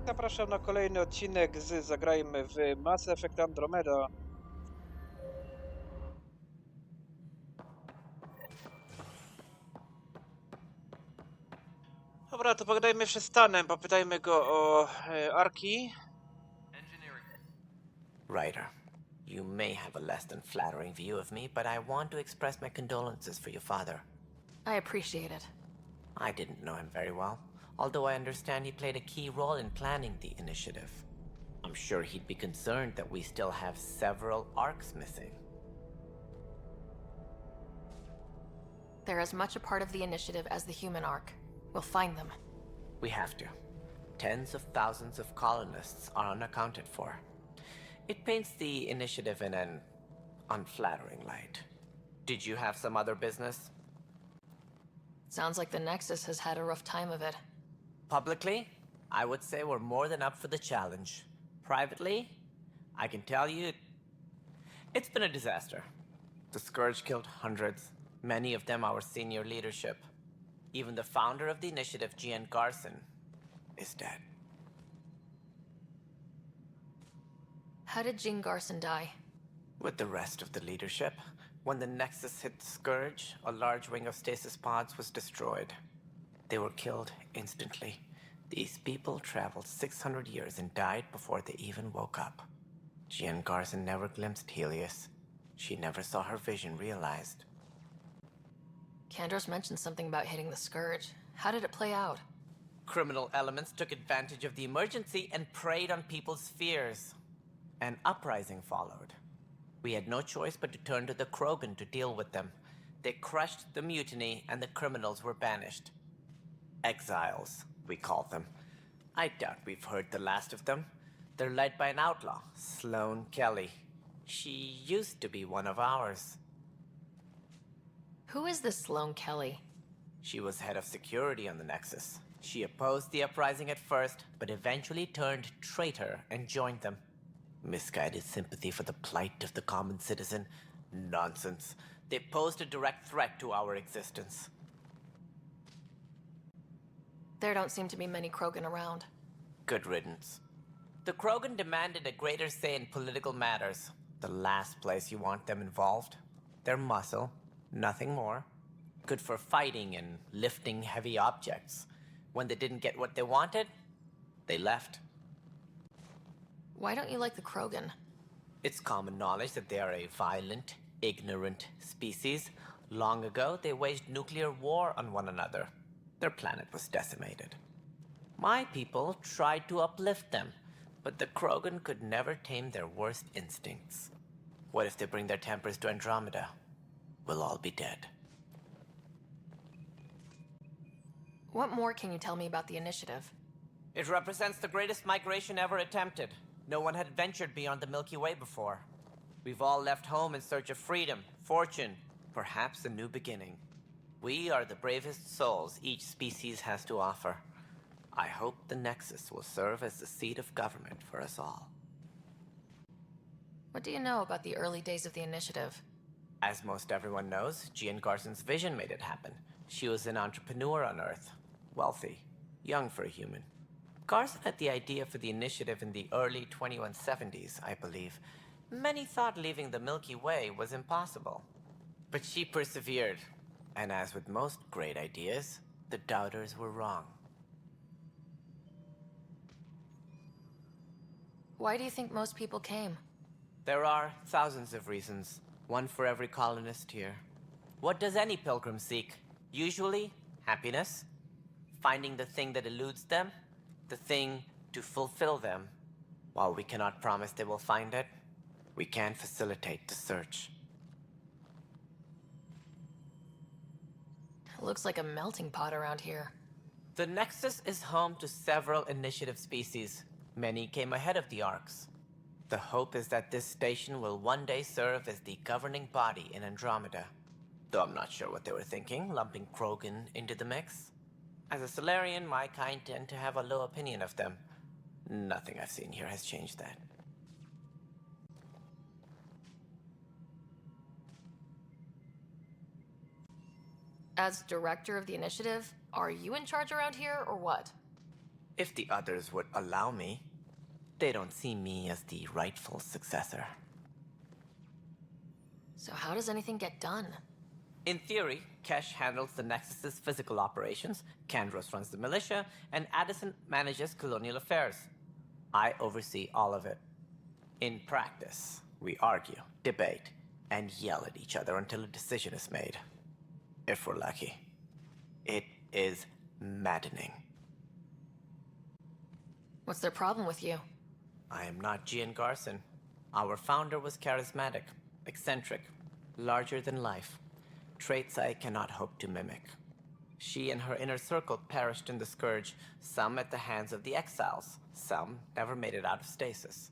Zapraszam na kolejny odcinek z Zagrajmy w Mass Effect Andromeda. Dobra, to pogadajmy jeszcze z Tanem, popytajmy go o Arki. Ryder, you may have a less than flattering view of me, but I want to express my condolences for your father. I appreciate it. I didn't know him very well, although I understand he played a key role in planning the initiative. I'm sure he'd be concerned that we still have several arcs missing. They're as much a part of the initiative as the human arc. We'll find them. We have to. Tens of thousands of colonists are unaccounted for. It paints the initiative in an unflattering light. Did you have some other business? Sounds like the Nexus has had a rough time of it. Publicly, I would say we're more than up for the challenge. Privately, I can tell you, it's been a disaster. The Scourge killed hundreds, many of them our senior leadership. Even the founder of the initiative, Gian Garson, is dead. How did Jean Garson die? With the rest of the leadership, when the Nexus hit the Scourge, a large wing of stasis pods was destroyed. They were killed instantly. These people traveled 600 years and died before they even woke up. Jean Garson never glimpsed Helios. She never saw her vision realized. Kandros mentioned something about hitting the Scourge. How did it play out? Criminal elements took advantage of the emergency and preyed on people's fears. An uprising followed. We had no choice but to turn to the Krogan to deal with them. They crushed the mutiny and the criminals were banished. Exiles, we call them. I doubt we've heard the last of them. They're led by an outlaw, Sloane Kelly. She used to be one of ours. Who is this Sloane Kelly? She was head of security on the Nexus. She opposed the uprising at first, but eventually turned traitor and joined them. Misguided sympathy for the plight of the common citizen? Nonsense. They posed a direct threat to our existence. There don't seem to be many Krogan around. Good riddance. The Krogan demanded a greater say in political matters. The last place you want them involved. Their muscle, nothing more. Good for fighting and lifting heavy objects. When they didn't get what they wanted, they left. Why don't you like the Krogan? It's common knowledge that they are a violent, ignorant species. Long ago, they waged nuclear war on one another. Their planet was decimated. My people tried to uplift them, but the Krogan could never tame their worst instincts. What if they bring their tempers to Andromeda? We'll all be dead. What more can you tell me about the initiative? It represents the greatest migration ever attempted. No one had ventured beyond the Milky Way before. We've all left home in search of freedom, fortune, perhaps a new beginning. We are the bravest souls each species has to offer. I hope the Nexus will serve as the seat of government for us all. What do you know about the early days of the initiative? As most everyone knows, Gian Garson's vision made it happen. She was an entrepreneur on Earth. Wealthy. Young for a human. Garson had the idea for the initiative in the early 2170s, I believe. Many thought leaving the Milky Way was impossible. But she persevered. And as with most great ideas, the doubters were wrong. Why do you think most people came? There are thousands of reasons, one for every colonist here. What does any pilgrim seek? Usually, happiness. Finding the thing that eludes them. The thing to fulfill them. While we cannot promise they will find it, we can facilitate the search. It looks like a melting pot around here. The Nexus is home to several initiative species. Many came ahead of the arcs. The hope is that this station will one day serve as the governing body in Andromeda. Though I'm not sure what they were thinking, lumping Krogan into the mix. As a Solarian, my kind tend to have a low opinion of them. Nothing I've seen here has changed that. As director of the initiative, are you in charge around here or what? If the others would allow me. They don't see me as the rightful successor. So how does anything get done? In theory, Kesh handles the Nexus's physical operations, Kandros runs the militia, and Addison manages colonial affairs. I oversee all of it. In practice, we argue, debate, and yell at each other until a decision is made. If we're lucky. It is maddening. What's their problem with you? I am not Gian Garson. Our founder was charismatic, eccentric, larger than life. Traits I cannot hope to mimic. She and her inner circle perished in the Scourge, some at the hands of the Exiles, some never made it out of stasis.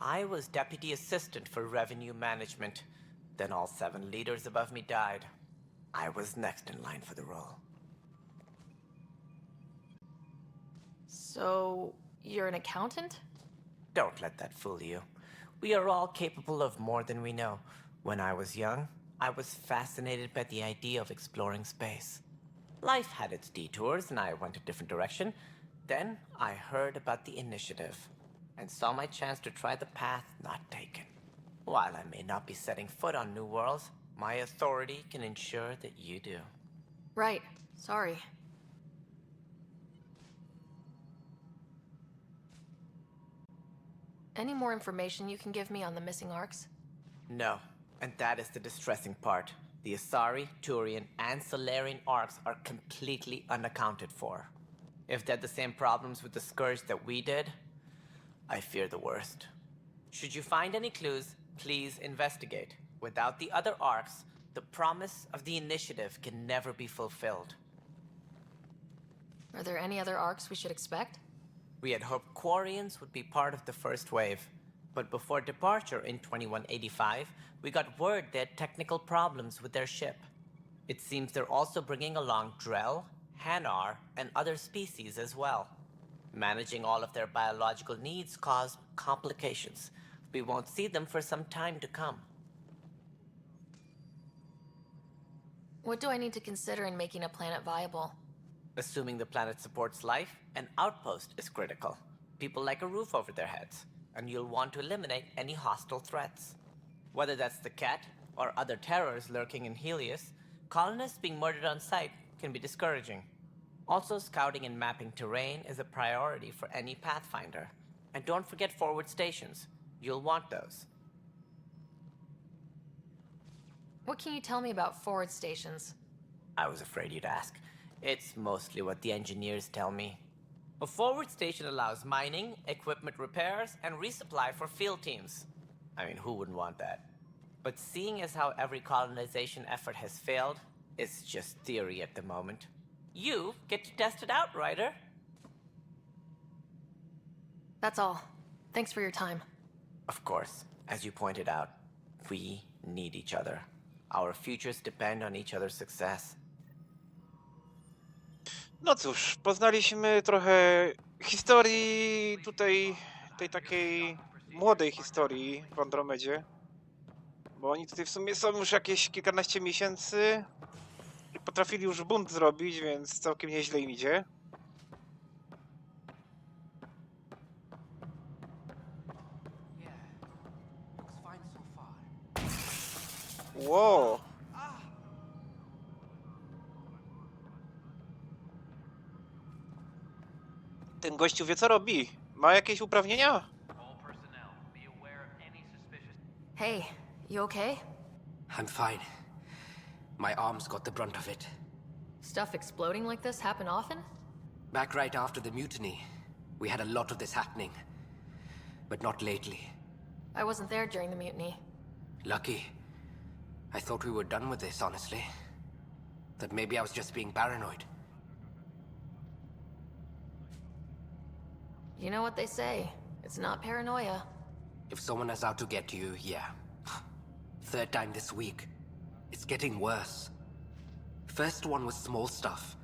I was deputy assistant for revenue management. Then all 7 leaders above me died. I was next in line for the role. So, you're an accountant? Don't let that fool you. We are all capable of more than we know. When I was young, I was fascinated by the idea of exploring space. Life had its detours, and I went a different direction. Then I heard about the initiative, and saw my chance to try the path not taken. While I may not be setting foot on new worlds, my authority can ensure that you do. Right. Sorry. Any more information you can give me on the missing arcs? No, and that is the distressing part. The Asari, Turian, and Solarian arcs are completely unaccounted for. If they had the same problems with the Scourge that we did, I fear the worst. Should you find any clues, please investigate. Without the other arcs, the promise of the initiative can never be fulfilled. Are there any other arcs we should expect? We had hoped Quarians would be part of the first wave, but before departure in 2185, we got word they had technical problems with their ship. It seems they're also bringing along Drell, Hanar, and other species as well. Managing all of their biological needs caused complications. We won't see them for some time to come. What do I need to consider in making a planet viable? Assuming the planet supports life, an outpost is critical. People like a roof over their heads, and you'll want to eliminate any hostile threats. Whether that's the cat or other terrors lurking in Helios, colonists being murdered on sight can be discouraging. Also, scouting and mapping terrain is a priority for any Pathfinder. And don't forget forward stations. You'll want those. What can you tell me about forward stations? I was afraid you'd ask. It's mostly what the engineers tell me. A forward station allows mining, equipment repairs, and resupply for field teams. I mean, who wouldn't want that? But seeing as how every colonization effort has failed, it's just theory at the moment. You get to test it out, Ryder. That's all. Thanks for your time. Of course, as you pointed out, we need each other. Our futures depend on each other's success. No cóż, poznaliśmy trochę historii tutaj, tej takiej młodej historii w Andromedzie. Bo oni tutaj w sumie są już jakieś kilkanaście miesięcy i potrafili już bunt zrobić, więc całkiem nieźle im idzie. Wow. Ten gościu wie co robi. Ma jakieś uprawnienia? Hey, you okay? I'm fine. My arms got the brunt of it. Stuff exploding like this happen often? Back right after the mutiny, we had a lot of this happening. But not lately. I wasn't there during the mutiny. Lucky. I thought we were done with this, honestly. That maybe I was just being paranoid. You know what they say. It's not paranoia. If someone is out to get you, yeah. Third time this week. It's getting worse. First one was small stuff.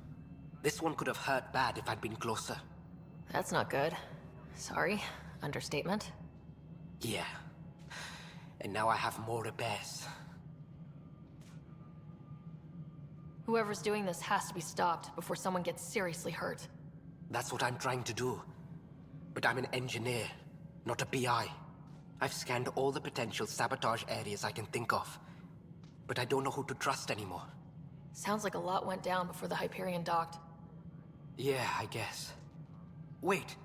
This one could have hurt bad if I'd been closer. That's not good. Sorry. Understatement. Yeah. And now I have more repairs. Whoever's doing this has to be stopped before someone gets seriously hurt. That's what I'm trying to do. But I'm an engineer, not a PI. I've scanned all the potential sabotage areas I can think of. But I don't know who to trust anymore. Sounds like a lot went down before the Hyperion docked. Yeah, I guess. Wait,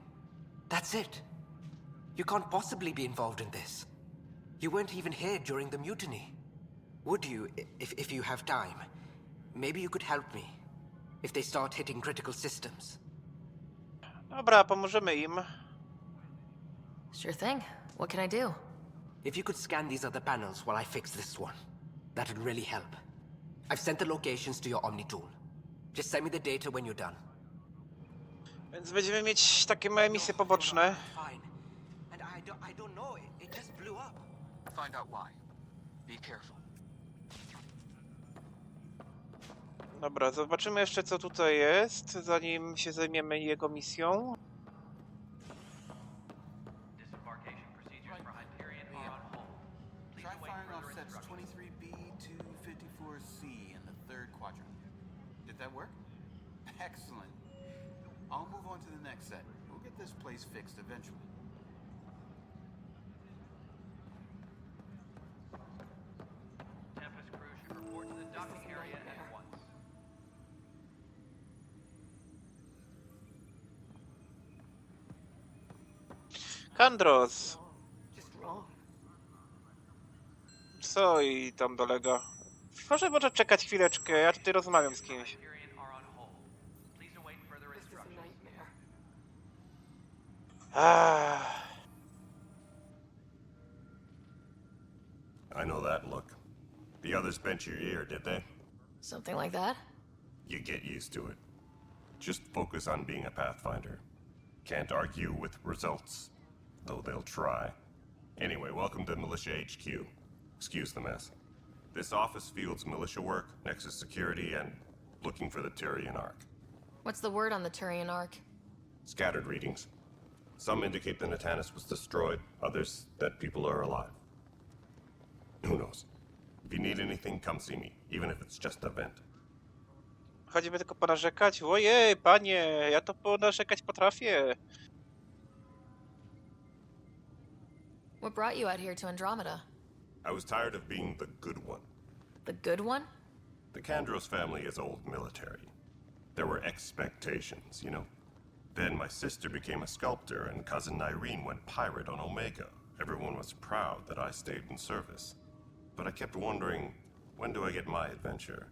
that's it. You can't possibly be involved in this. You weren't even here during the mutiny. Would you, if you have time? Maybe you could help me. If they start hitting critical systems. Dobra, pomożemy im. Sure thing. What can I do? If you could scan these other panels while I fix this one, that would really help. I've sent the locations to your Omni tool. Just send me the data when you're done. Więc będziemy mieć takie małe misje poboczne. Fine. And I don't know, it just blew up. Find out why. Be careful. Dobra, zobaczymy jeszcze co tutaj jest, zanim się zajmiemy jego misją. Try firing off sets 23B to 54C in the third quadrant. Did that work? Excellent. I'll move on to the next set. We'll get this place fixed eventually. Tempest crew should report to the docking area at once. Kandros! Just wrong. Co i tam dolega? Może czekać chwileczkę, ja tutaj rozmawiam z kimś. Hyperion are on hold. Please await further This is a instructions. nightmare. I know that look. The others bent your ear, did they? Something like that? You get used to it. Just focus on being a Pathfinder. Can't argue with results, though they'll try. Anyway, welcome to Militia HQ. Excuse the mess. This office fields militia work, Nexus security, and looking for the Tyrian Ark. What's the word on the Turian Ark? Scattered readings. Some indicate the Natanus was destroyed, others that people are alive. Who knows? If you need anything, come see me, even if it's just a vent. Choćby tylko ponarzekać? Ojej, panie, ja to ponarzekać potrafię. What brought you out here to Andromeda? I was tired of being the good one. The good one? The Kandros family is old military. There were expectations, you know. Then my sister became a sculptor and cousin Irene went pirate on Omega. Everyone was proud that I stayed in service. But I kept wondering, when do I get my adventure?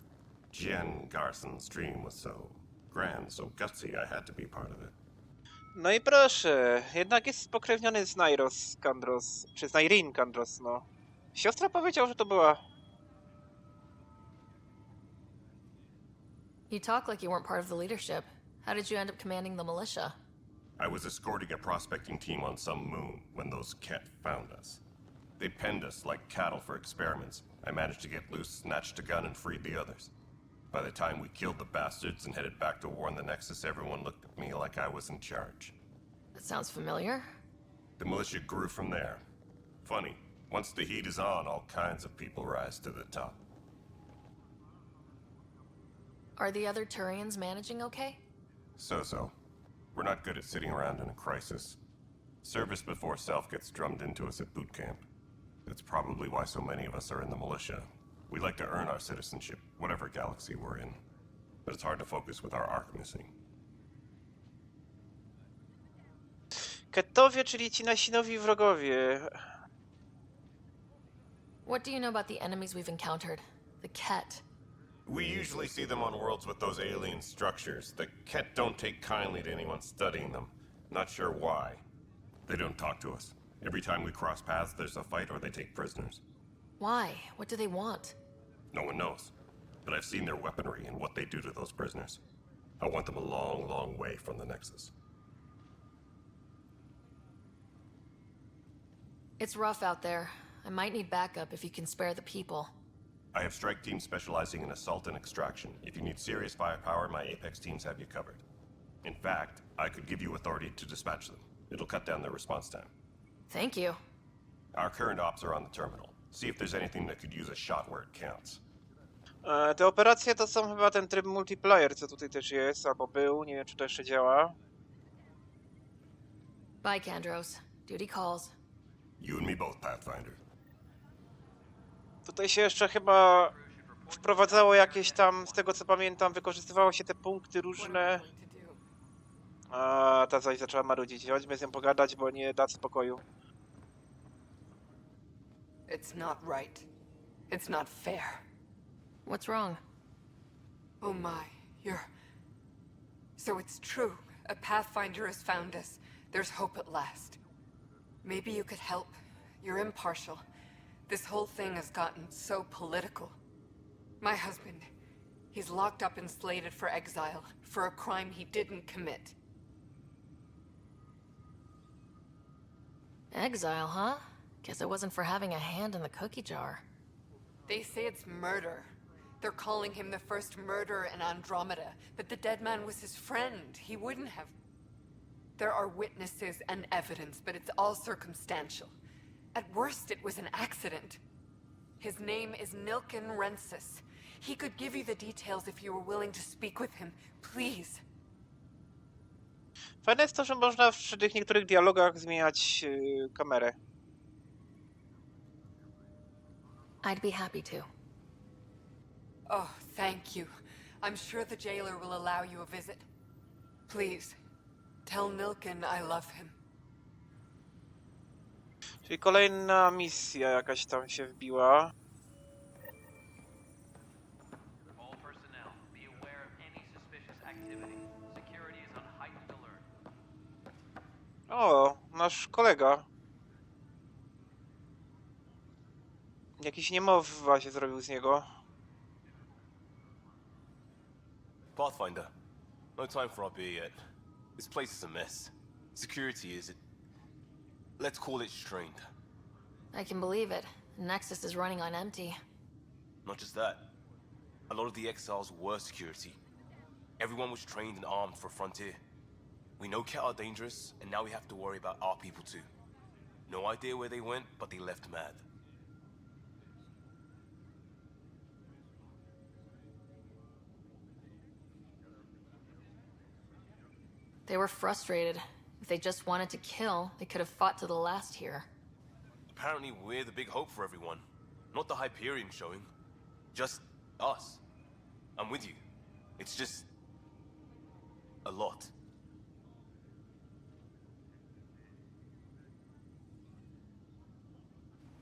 Jen Garson's dream was so grand, so gutsy, I had to be part of it. No i proszę, jednak jest spokrewniony z Nairos Kandros, czy z Nairine Kandros, no. Siostra powiedział, że to była. You talk like you weren't part of the leadership. How did you end up commanding the militia? I was escorting a prospecting team on some moon when those Ket found us. They penned us like cattle for experiments. I managed to get loose, snatched a gun, and freed the others. By the time we killed the bastards and headed back to warn the Nexus, everyone looked at me like I was in charge. That sounds familiar. The militia grew from there. Funny, once the heat is on, all kinds of people rise to the top. Are the other Turians managing okay? So-so. We're not good at sitting around in a crisis. Service before self gets drummed into us at boot camp. That's probably why so many of us are in the militia. We like to earn our citizenship, whatever galaxy we're in. But it's hard to focus with our arc missing. Ketowie, czyli ci nasi nowi wrogowie. What do you know about the enemies we've encountered? The Ket. We usually see them on worlds with those alien structures. The Ket don't take kindly to anyone studying them. Not sure why. They don't talk to us. Every time we cross paths, there's a fight or they take prisoners. Why? What do they want? No one knows. But I've seen their weaponry and what they do to those prisoners. I want them a long, long way from the Nexus. It's rough out there. I might need backup if you can spare the people. I have strike teams specializing in assault and extraction. If you need serious firepower, my Apex teams have you covered. In fact, I could give you authority to dispatch them. It'll cut down their response time. Thank you. Our current ops are on the terminal. See if there's anything that could use a shot where it counts. Te operacje to są chyba ten tryb multiplayer, co tutaj też jest, albo był, nie wiem czy to jeszcze działa. Bye, Kandros. Duty calls. You and me both, Pathfinder. Tutaj się jeszcze chyba wprowadzało jakieś tam, z tego co pamiętam, wykorzystywało się te punkty różne. A ta zaś zaczęła marudzić. Chodźmy z nią pogadać, bo nie da spokoju. It's not right. It's not fair. What's wrong? Oh my, you're... So it's true. A Pathfinder has found us. There's hope at last. Maybe you could help. You're impartial. This whole thing has gotten so political. My husband, he's locked up and slated for exile for a crime he didn't commit. Exile, huh? Guess it wasn't for having a hand in the cookie jar. They say it's murder. They're calling him the first murderer in Andromeda, but the dead man was his friend. He wouldn't have... There are witnesses and evidence, but it's all circumstantial. At worst, it was an accident. His name is Nilken Rensis. He could give you the details if you were willing to speak with him. Please. Fajne jest to, że można przy tych niektórych dialogach zmieniać kamerę. I'd be happy to. Oh, thank you. I'm sure the jailer will allow you a visit. Please, tell Nilken I love him. Czyli kolejna misja jakaś tam się wbiła. All personnel, be aware of any suspicious activity. Security is on heightened alert. O, nasz kolega. Jakiś niemowa się zrobił z niego. Pathfinder, no time for our beer yet. This place is a mess. Security is... let's call it strained. I can believe it. Nexus is running on empty. Not just that. A lot of the exiles were security. Everyone was trained and armed for Frontier. We know Ket are dangerous, and now we have to worry about our people too. No idea where they went, but they left mad. They were frustrated. If they just wanted to kill, they could have fought to the last here. Apparently we're the big hope for everyone. Not the Hyperion showing. Just us. I'm with you. It's just... a lot.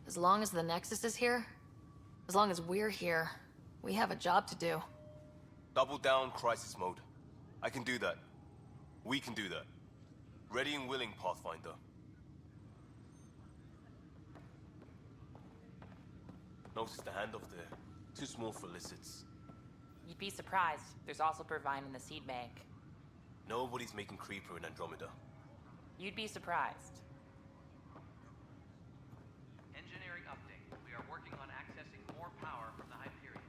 As long as the Nexus is here, as long as we're here, we have a job to do. Double down crisis mode. I can do that. We can do that. Ready and willing, Pathfinder. Notice the handoff there. Too small for lizards. You'd be surprised. There's also Purvine in the seed bank. Nobody's making Creeper in Andromeda. You'd be surprised. Engineering update. We are working on accessing more power from the Hyperion.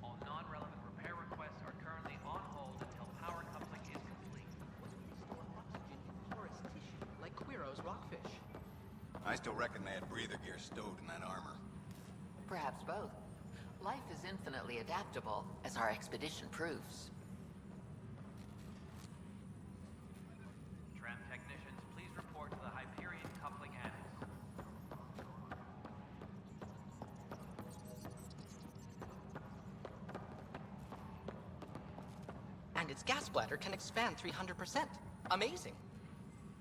All non-relevant repair requests are currently on hold until power coupling is complete. Porous tissue, like Quiro's rockfish. I still reckon they had breather gear stowed in that armor. Perhaps both. Life is infinitely adaptable, as our expedition proves. Tram technicians, please report to the Hyperion coupling annex. And its gas bladder can expand 300%. Amazing.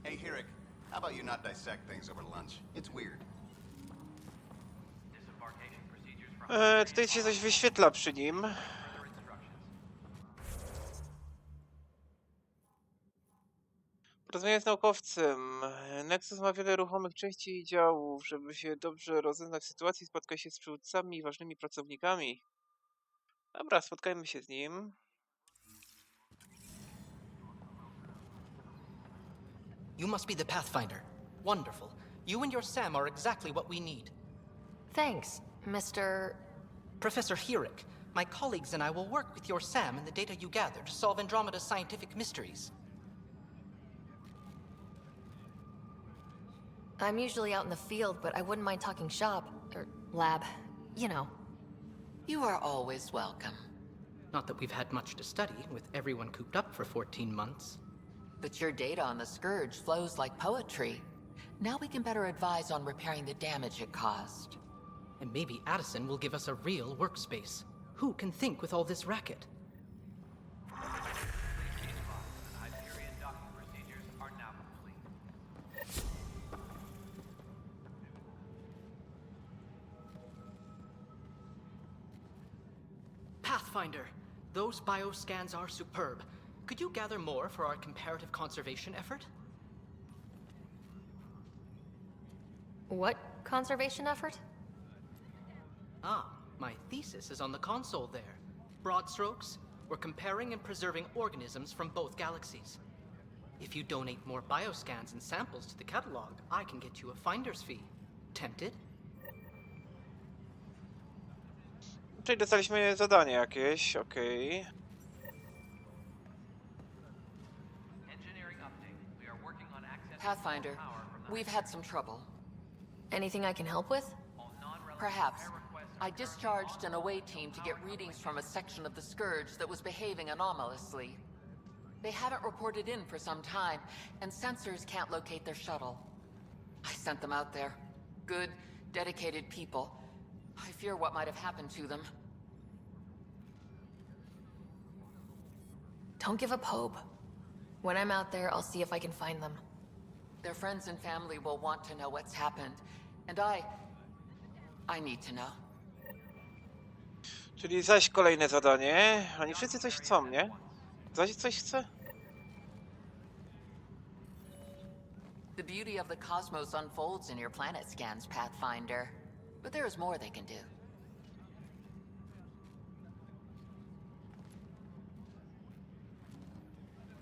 Hey, Hirik, how about you not dissect things over lunch? It's weird. Disembarkation procedures from Tutaj się coś wyświetla przy nim. further instructions. Porozmawiam z naukowcem. Nexus ma wiele ruchomych części i działów. Żeby się dobrze rozeznać w sytuacji, spotkaj się z przywódcami i ważnymi pracownikami. Dobra, spotkajmy się z nim. You must be the Pathfinder. Wonderful. You and your Sam are exactly what we need. Thanks, Mr. Professor Hirik, my colleagues and I will work with your Sam and the data you gather to solve Andromeda's scientific mysteries. I'm usually out in the field, but I wouldn't mind talking shop, or lab, you know. You are always welcome. Not that we've had much to study, with everyone cooped up for 14 months. But your data on the Scourge flows like poetry. Now we can better advise on repairing the damage it caused. And maybe Addison will give us a real workspace. Who can think with all this racket? Hyperion docking procedures are now complete. Pathfinder, those bioscans are superb. Could you gather more for our comparative conservation effort? What conservation effort? Ah, my thesis is on the console there. Broad strokes, we're comparing and preserving organisms from both galaxies. If you donate more bioscans and samples to the catalog, I can get you a finder's fee. Tempted? Czyli dostaliśmy zadanie jakieś, okej. Engineering update. We are working on accessing Pathfinder, power from the we've had some trouble. Anything I can help with? all non-relevant Perhaps. repair requests I discharged an away team to get readings from a section of the Scourge that was behaving anomalously. They haven't reported in for some time, and sensors can't locate their shuttle. I sent them out there. Good, dedicated people. I fear what might have happened to them. Don't give up hope. When I'm out there, I'll see if I can find them. Their friends and family will want to know what's happened, and I need to know. Czyli zaś kolejne zadanie. Oni wszyscy coś chcą, nie? Zaś coś chce? The beauty of the cosmos unfolds in your planet scans, Pathfinder. But there is more they can do.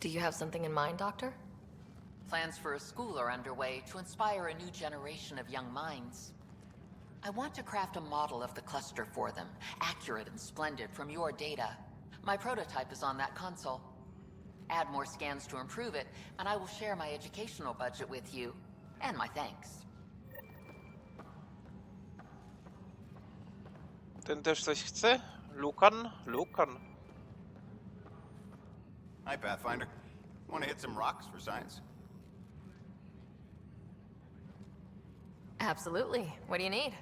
Do you have something in mind, Doctor? Plans for a school are underway to inspire a new generation of young minds. I want to craft a model of the cluster for them, accurate and splendid from your data. My prototype is on that console. Add more scans to improve it, and I will share my educational budget with you, and my thanks. Ten też coś chce? Lucan? Lucan. Hi, Pathfinder. Want to hit some rocks for science? Absolutely. What do you need?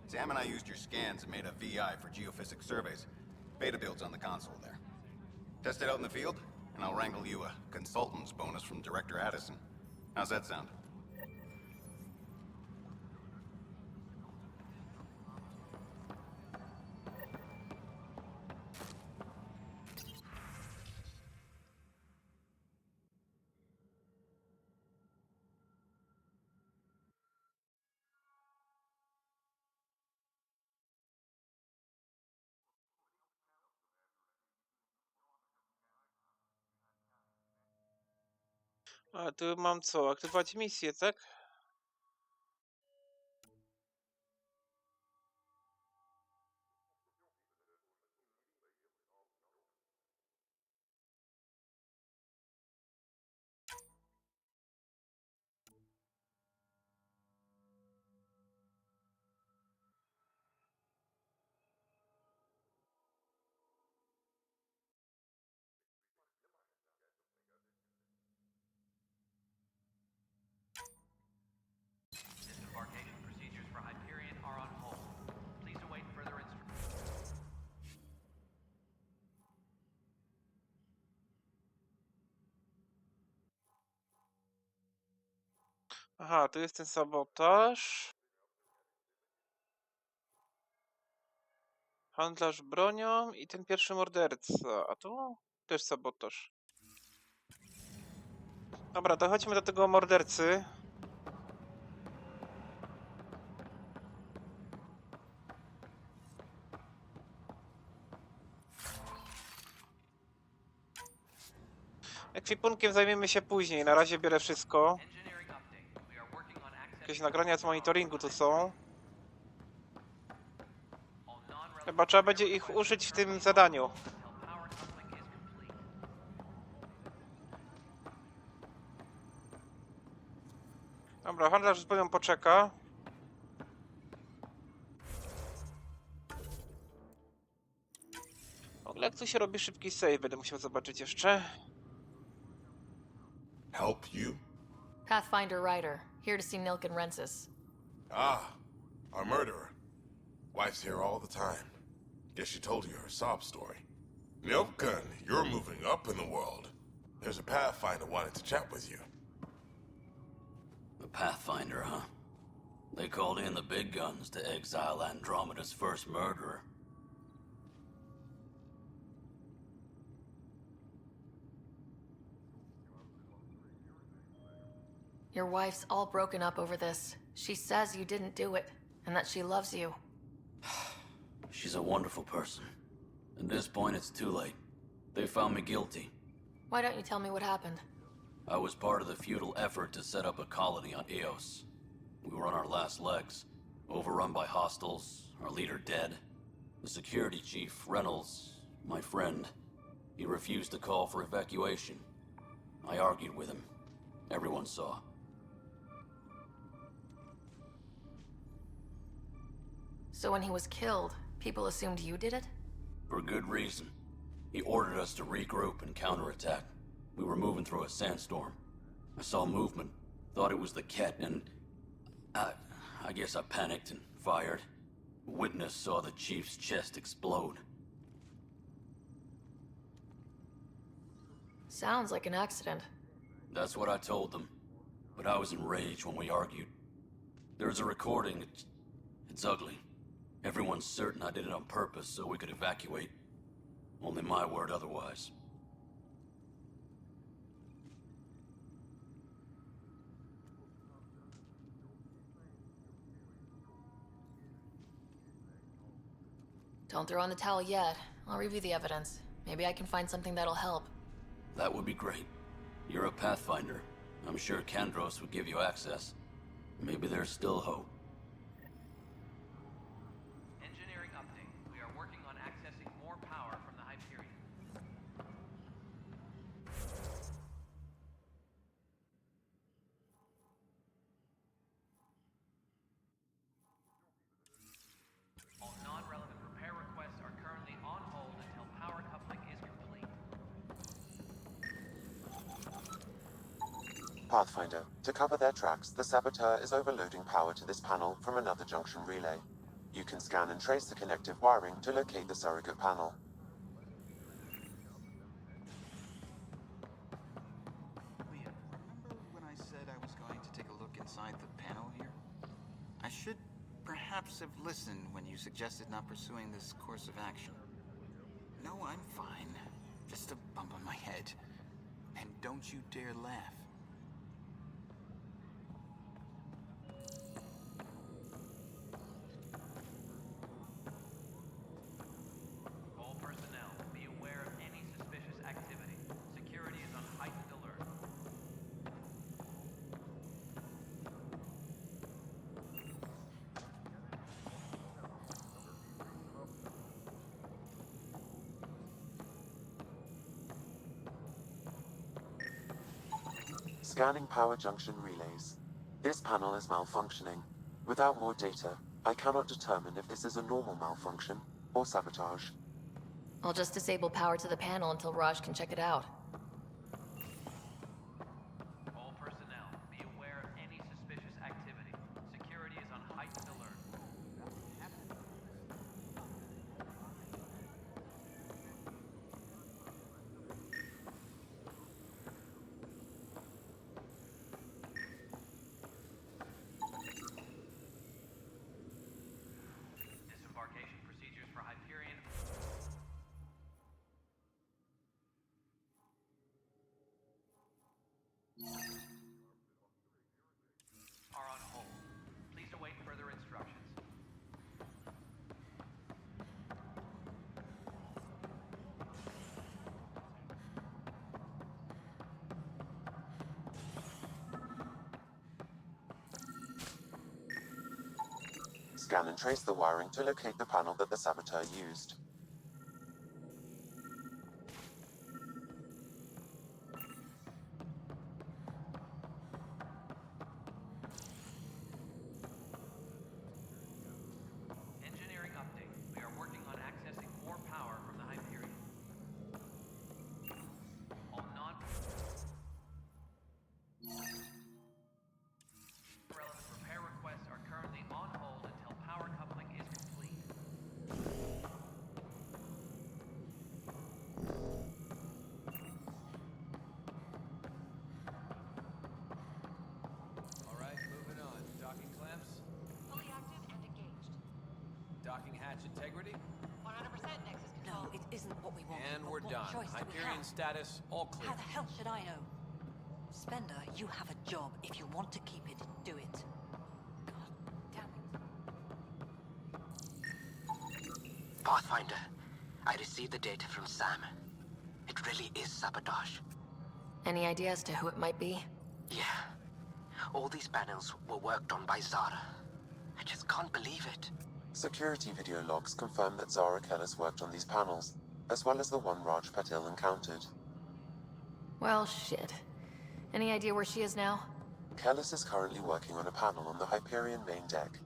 Sam and I used your scans and made a VI for geophysics surveys. Beta builds on the console there. Test it out in the field, and I'll wrangle you a consultant's bonus from Director Addison. How's that sound? A tu mam co? Aktywować misję, tak? Disembarkation procedures for Hyperion are on hold. Please await further instructions. Aha, tu jest ten sabotaż. Handlarz bronią i ten pierwszy morderca. A tu też sabotaż. Dobra, to chodźmy do tego mordercy. Ekwipunkiem zajmiemy się później. Na razie biorę wszystko. Engineering update. We are working on accessing Jakieś nagrania z monitoringu tu są. all non-relevant Chyba trzeba będzie ich użyć w tym zadaniu. until power coupling is complete. Dobra, handlarz z bronią poczeka. W ogóle jak tu się robi szybki save, będę musiał zobaczyć jeszcze. Help you? Pathfinder Ryder, here to see Nilk and Rensis. Ah, our murderer. Wife's here all the time. Guess she told you her sob story. Nilkan, you're moving up in the world. There's a Pathfinder wanted to chat with you. The Pathfinder, huh? They called in the big guns to exile Andromeda's first murderer. Your wife's all broken up over this. She says you didn't do it, and that she loves you. She's a wonderful person. At this point, it's too late. They found me guilty. Why don't you tell me what happened? I was part of the futile effort to set up a colony on Eos. We were on our last legs, overrun by hostiles, our leader dead. The security chief, Reynolds, my friend, he refused to call for evacuation. I argued with him. Everyone saw. So when he was killed, people assumed you did it? For good reason. He ordered us to regroup and counterattack. We were moving through a sandstorm. I saw movement, thought it was the Ket, and I guess I panicked and fired. Witness saw the chief's chest explode. Sounds like an accident. That's what I told them. But I was enraged when we argued. There's a recording. It's ugly. Everyone's certain I did it on purpose so we could evacuate. Only my word otherwise. Don't throw in the towel yet. I'll review the evidence. Maybe I can find something that'll help. That would be great. You're a Pathfinder. I'm sure Kandros would give you access. Maybe there's still hope. Engineering update. We are working on accessing more power from the Hyperion. All non-relevant repair requests are currently on hold until power coupling is complete. Pathfinder, to cover their tracks, the saboteur is overloading power to this panel from another junction relay. You can scan and trace the connective wiring to locate the surrogate panel. Leah, remember when I said I was going to take a look inside the panel here? I should perhaps have listened when you suggested not pursuing this course of action. No, I'm fine. Just a bump on my head. And don't you dare laugh. All personnel, be aware of any suspicious activity. Security is on heightened alert. Scanning power junction relays. This panel is malfunctioning. Without more data, I cannot determine if this is a normal malfunction or sabotage. I'll just disable power to the panel until Raj can check it out. All personnel, be aware of any suspicious activity. Security is on heightened alert. Disembarkation procedures for Hyperion are on hold. Please await further instructions. Scan and trace the wiring to locate the panel that the saboteur used. Engineering update. We are working on accessing more power from the Hyperion. All non... match integrity? 100% Nexus Control. No, it isn't what we want. And we're done. Hyperion status, all clear. How the hell should I know? Spender, you have a job. If you want to keep it, do it. God damn it. Pathfinder, I received the data from Sam. It really is sabotage. Any idea as to who it might be? Yeah. All these panels were worked on by Sara. I just can't believe it. Security video logs confirm that Zara Kellis worked on these panels, as well as the one Raj Patil encountered. Well, shit. Any idea where she is now? Kellis is currently working on a panel on the Hyperion main deck.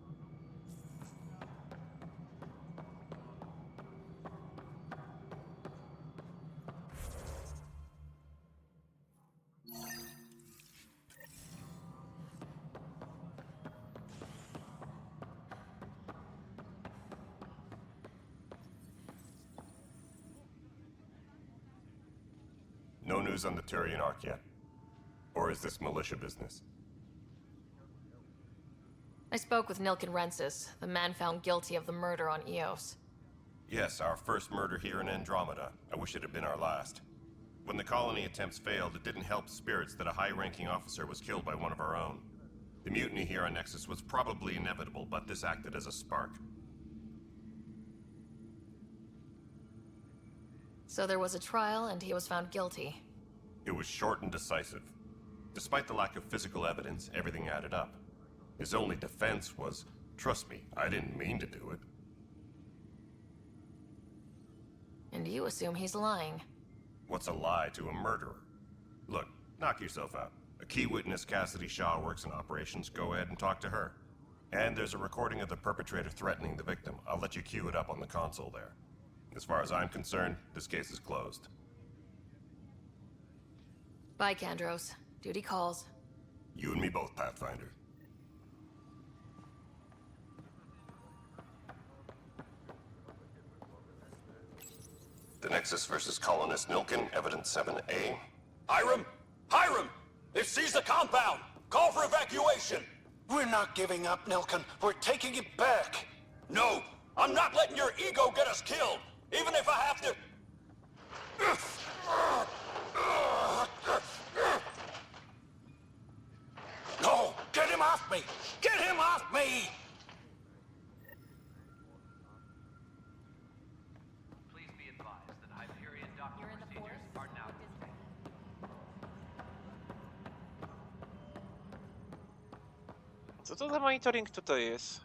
No news on the Turian Ark yet? Or is this militia business? I spoke with Nilken Rensis, the man found guilty of the murder on Eos. Yes, our first murder here in Andromeda. I wish it had been our last. When the colony attempts failed, it didn't help spirits that a high-ranking officer was killed by one of our own. The mutiny here on Nexus was probably inevitable, but this acted as a spark. So there was a trial, and he was found guilty. It was short and decisive. Despite the lack of physical evidence, everything added up. His only defense was, trust me, I didn't mean to do it. And you assume he's lying. What's a lie to a murderer? Look, knock yourself out. A key witness, Cassidy Shaw, works in operations. Go ahead and talk to her. And there's a recording of the perpetrator threatening the victim. I'll let you cue it up on the console there. As far as I'm concerned, this case is closed. Bye, Kandros. Duty calls. You and me both, Pathfinder. The Nexus versus Colonist Nilken, Evidence 7A. Hiram! Hiram! They've seized the compound! Call for evacuation! We're not giving up, Nilken. We're taking it back. No! I'm not letting your ego get us killed! Even if I have to... No! Get him off me! Get him off me! Please be advised that Hyperion docking procedures are now... Co to za monitoring tutaj jest?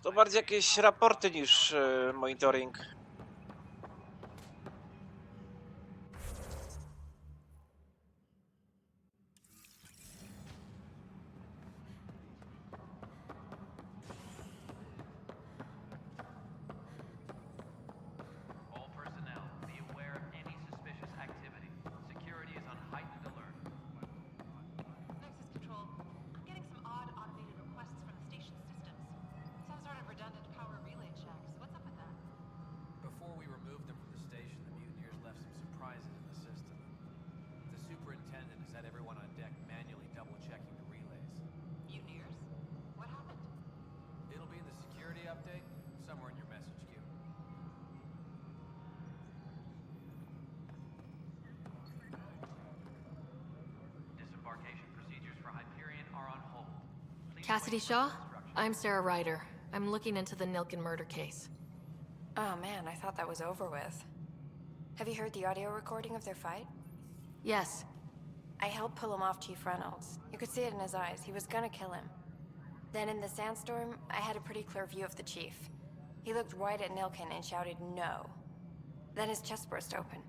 To bardziej jakieś raporty niż monitoring. All personnel, be aware of any suspicious activity. Security is on heightened alert. Nexus Control, I'm getting some odd automated requests from the station systems. Some sort of redundant power relay checks. What's up with that? Cassidy Shaw? I'm Sarah Ryder. I'm looking into the Nilken murder case. Oh man, I thought that was over with. Have you heard the audio recording of their fight? Yes. I helped pull him off Chief Reynolds. You could see it in his eyes. He was gonna kill him. Then in the sandstorm, I had a pretty clear view of the chief. He looked right at Nilken and shouted no. Then his chest burst open.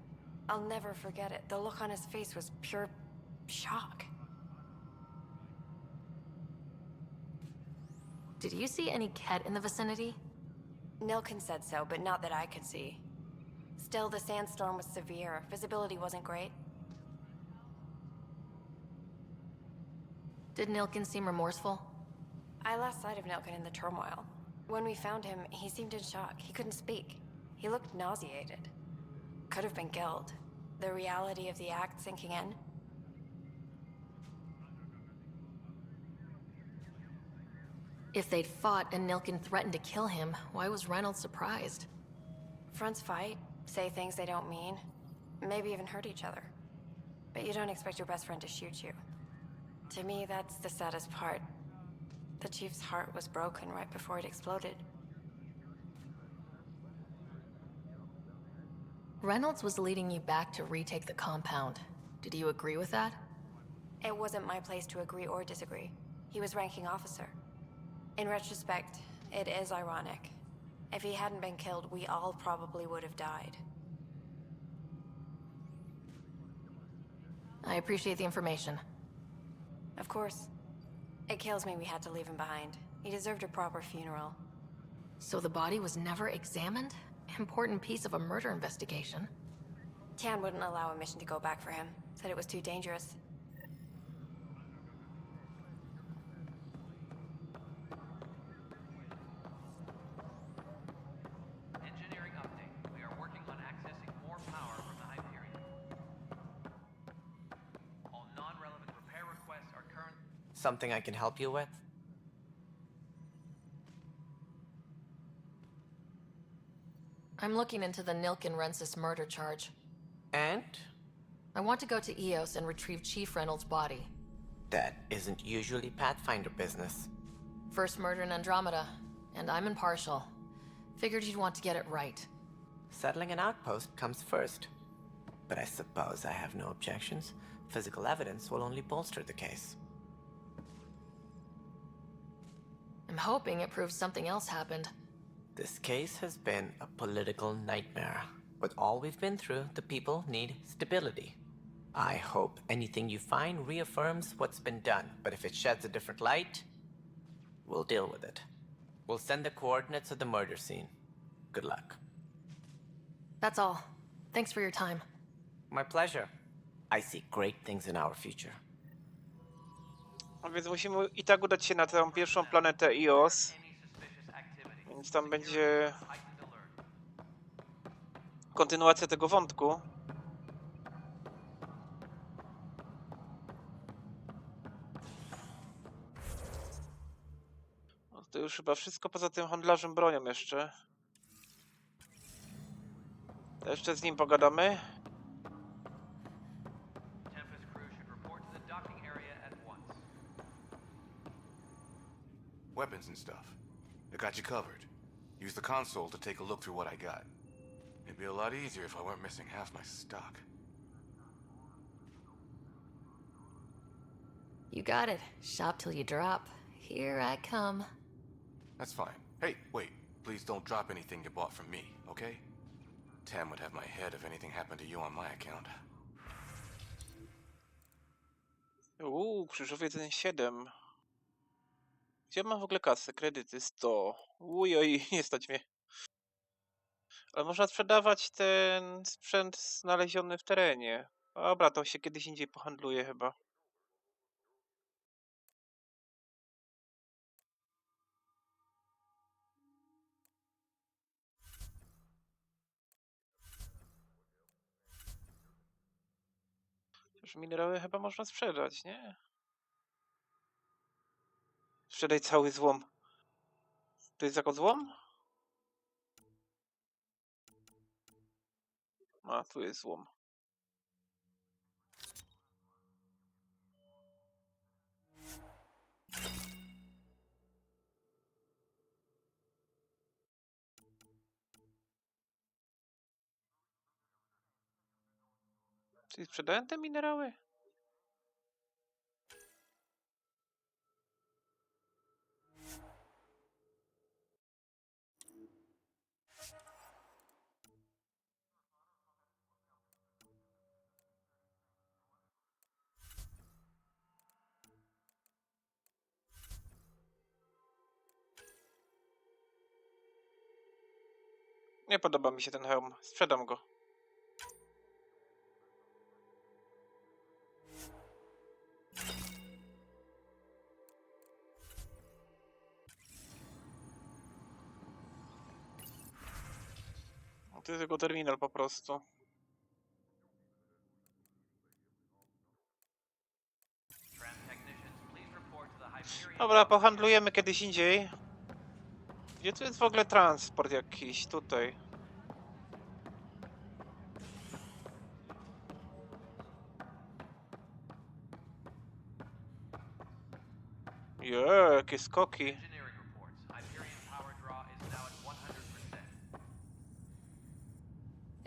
I'll never forget it. The look on his face was pure shock. Did you see any Ket in the vicinity? Nilken said so, but not that I could see. Still, the sandstorm was severe. Visibility wasn't great. Did Nilken seem remorseful? I lost sight of Nilken in the turmoil. When we found him, he seemed in shock. He couldn't speak. He looked nauseated. Could have been guilt. The reality of the act sinking in. If they'd fought and Nilken threatened to kill him, why was Reynolds surprised? Fronts fight, say things they don't mean, maybe even hurt each other. But you don't expect your best friend to shoot you. To me, that's the saddest part. The Chief's heart was broken right before it exploded. Reynolds was leading you back to retake the compound. Did you agree with that? It wasn't my place to agree or disagree. He was ranking officer. In retrospect, it is ironic. If he hadn't been killed, we all probably would have died. I appreciate the information. Of course. It kills me we had to leave him behind. He deserved a proper funeral. So the body was never examined? Important piece of a murder investigation. Tian wouldn't allow a mission to go back for him. Said it was too dangerous. Engineering update. We are working on accessing more power from the Hyperion. All non-relevant repair requests are current. Something I can help you with? I'm looking into the Nilken Rensis murder charge. And? I want to go to EOS and retrieve Chief Reynolds' body. That isn't usually Pathfinder business. First murder in Andromeda, and I'm impartial. Figured you'd want to get it right. Settling an outpost comes first. But I suppose I have no objections. Physical evidence will only bolster the case. I'm hoping it proves something else happened. This case has been a political nightmare. With all we've been through, the people need stability. I hope anything you find reaffirms what's been done, but if it sheds a different light, we'll deal with it. We'll send the coordinates of the murder scene. Good luck. That's all. Thanks for your time. My pleasure. I see great things in our future. A więc musimy i tak udać się na tę pierwszą planetę EOS. Więc tam będzie kontynuacja tego wątku. No to już chyba wszystko poza tym handlarzem bronią jeszcze. To jeszcze z nim pogadamy. Weapons and stuff. I got you covered. Use the console to take a look through what I got. It'd be a lot easier if I weren't missing half my stock. You got it. Shop till you drop. Here I come. That's fine. Hey, wait. Please don't drop anything you bought from me, okay? Tam would have my head if anything happened to you on my account. Krzyżowiec 1.7. Gdzie mam w ogóle kasę? Kredyty 100. Ujoj, nie stać mnie. Ale można sprzedawać ten sprzęt znaleziony w terenie. Dobra, to się kiedyś indziej pohandluje chyba. Chociaż minerały chyba można sprzedać, nie? Sprzedaj cały złom. To jest jako złom? A, tu jest złom. Czyli sprzedają te minerały? Nie podoba mi się ten hełm. Sprzedam go. To jest tylko terminal po prostu. Dobra, pohandlujemy kiedyś indziej. Gdzie tu jest w ogóle transport jakiś? Tutaj. Jakie skoki.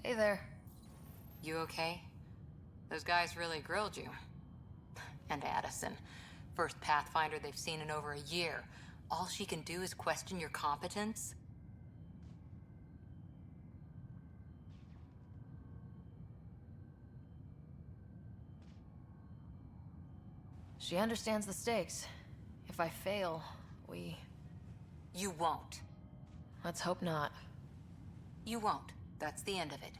Hey there. You okay? Those guys really grilled you. And Addison. First Pathfinder they've seen in over a year. All she can do is question your competence? She understands the stakes. If I fail, we... You won't. Let's hope not. You won't. That's the end of it.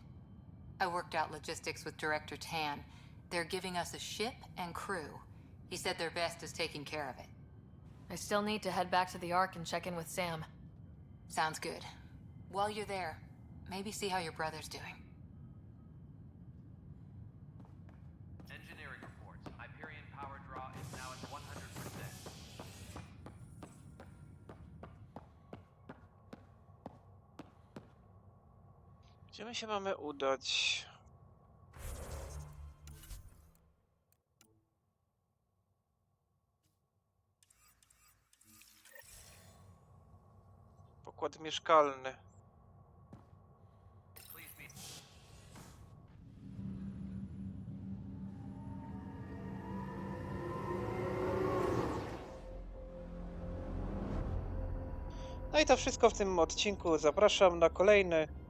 I worked out logistics with Director Tan. They're giving us a ship and crew. He said their best is taking care of it. I still need to head back to the Ark and check in with Sam. Sounds good. While you're there, maybe see how your brother's doing. Engineering reports. Hyperion power draw is now at 100%. Gdzie my się mamy udać? Pokład mieszkalny. No i to wszystko w tym odcinku. Zapraszam na kolejny.